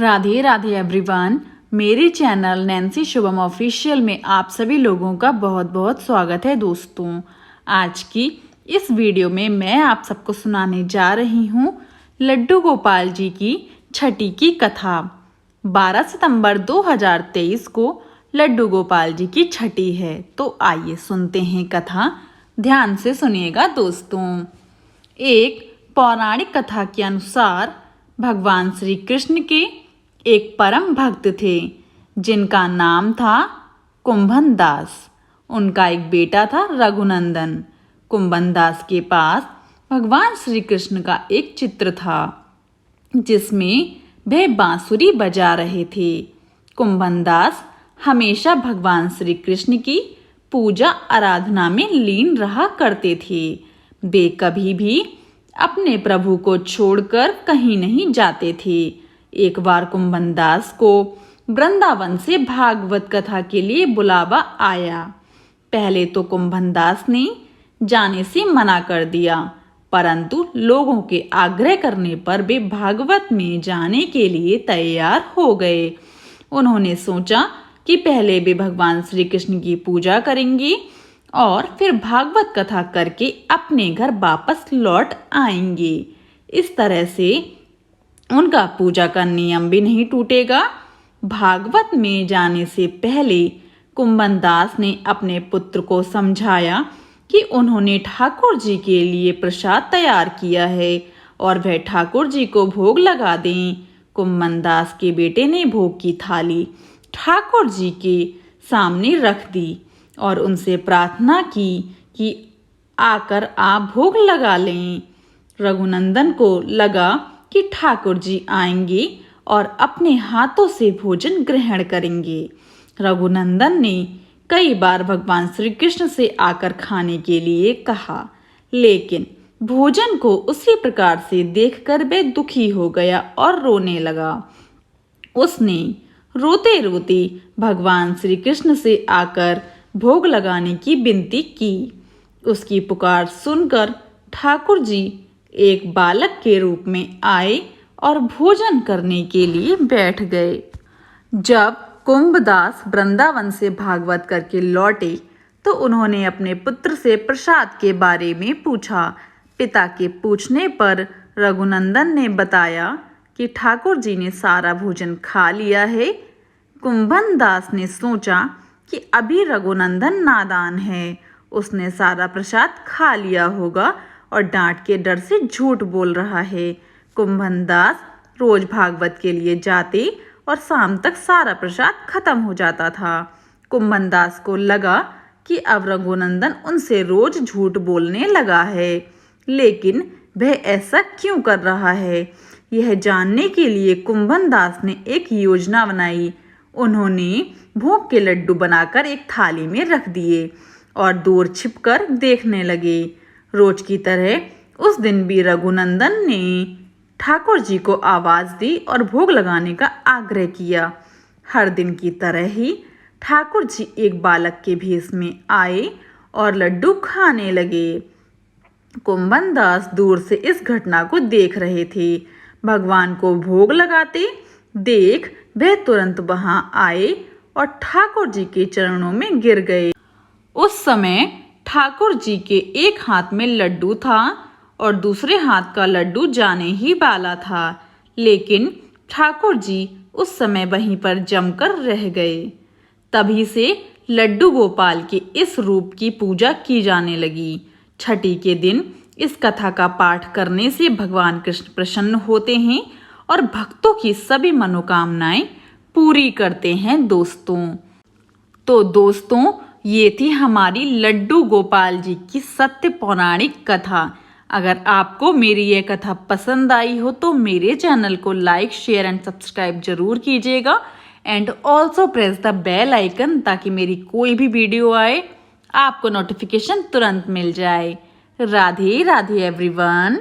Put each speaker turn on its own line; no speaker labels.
Radhe Radhe everyone. मेरे channel Nancy Shubham official में आप सभी लोगों का बहुत बहुत स्वागत है। दोस्तों, आज की इस वीडियो में मैं आप सबको सुनाने जा रही हूँ लड्डू गोपाल जी की छठी की कथा। 12 सितंबर 2023 को लड्डू गोपाल जी की छठी है, तो आइए सुनते हैं कथा। ध्यान से सुनिएगा दोस्तों। एक पौराणिक कथा के अनुसार भगवान श्री कृष्ण के एक परम भक्त थे जिनका नाम था कुंभन दास। उनका एक बेटा था रघुनंदन। कुंभन दास के पास भगवान श्री कृष्ण का एक चित्र था जिसमें वह बांसुरी बजा रहे थे। कुंभन दास हमेशा भगवान श्री कृष्ण की पूजा आराधना में लीन रहा करते थे। वे कभी भी अपने प्रभु को छोड़कर कहीं नहीं जाते थे। एक बार कुंभन दास को वृंदावन से भागवत कथा के लिए बुलावा आया। पहले तो कुंभन दास ने जाने से मना कर दिया, परंतु लोगों के आग्रह करने पर वे भागवत में जाने के लिए तैयार हो गए। उन्होंने सोचा कि पहले वे भगवान श्री कृष्ण की पूजा करेंगे और फिर भागवत कथा करके अपने घर वापस लौट आएंगे। इस तरह से उनका पूजा का नियम भी नहीं टूटेगा। भागवत में जाने से पहले कुंभन दास ने अपने पुत्र को समझाया कि उन्होंने ठाकुर जी के लिए प्रसाद तैयार किया है और वह ठाकुर जी को भोग लगा दें। कुंभन दास के बेटे ने भोग की थाली ठाकुर जी के सामने रख दी और उनसे प्रार्थना की कि आकर आप भोग लगा लें। रघुनंदन को लगा कि ठाकुर जी आएंगे और अपने हाथों से भोजन ग्रहण करेंगे। रघुनंदन ने कई बार भगवान श्री कृष्ण से आकर खाने के लिए कहा, लेकिन भोजन को उसी प्रकार से देखकर वह दुखी हो गया और रोने लगा। उसने रोते रोते भगवान श्री कृष्ण से आकर भोग लगाने की विनती की। उसकी पुकार सुनकर ठाकुर जी एक बालक के रूप में आए और भोजन करने के लिए बैठ गए। जब कुंभदास वृंदावन से भागवत करके लौटे तो उन्होंने अपने पुत्र से प्रसाद के बारे में पूछा। पिता के पूछने पर रघुनंदन ने बताया कि ठाकुर जी ने सारा भोजन खा लिया है। कुंभन दास ने सोचा कि अभी रघुनंदन नादान है, उसने सारा प्रसाद खा लिया होगा और डांट के डर से झूठ बोल रहा है। कुंभन दास रोज भागवत के लिए जाते और शाम तक सारा प्रसाद खत्म हो जाता था। कुंभन दास को लगा कि अब रघुनंदन उनसे रोज झूठ बोलने लगा है, लेकिन वह ऐसा क्यों कर रहा है? यह जानने के लिए कुंभन दास ने एक योजना बनाई। उन्होंने भोग के लड्डू बनाकर एक थाली में रख दिए और दूर छिपकर देखने लगे। रोज की तरह उस दिन भी रघुनंदन ने ठाकुर जी को आवाज दी और भोग लगाने का आग्रह किया। हर दिन की तरह ही ठाकुर जी एक बालक के भेष में आए और लड्डू खाने लगे। कुंभन दास दूर से इस घटना को देख रहे थे। भगवान को भोग लगाते देख वह तुरंत वहां आए और ठाकुर जी के चरणों में गिर गए। उस समय ठाकुर जी के एक हाथ में लड्डू था और दूसरे हाथ का लड्डू जाने ही वाला था, लेकिन ठाकुर जी उस समय वहीं पर जमकर रह गए। तभी से लड्डू गोपाल के इस रूप की पूजा की जाने लगी। छठी के दिन इस कथा का पाठ करने से भगवान कृष्ण प्रसन्न होते हैं और भक्तों की सभी मनोकामनाएं पूरी करते हैं। दोस्तों, ये थी हमारी लड्डू गोपाल जी की सत्य पौराणिक कथा। अगर आपको मेरी यह कथा पसंद आई हो तो मेरे चैनल को लाइक, शेयर एंड सब्सक्राइब जरूर कीजिएगा and also press the bell icon ताकि मेरी कोई भी वीडियो आए आपको नोटिफिकेशन तुरंत मिल जाए। राधे राधे एवरीवन।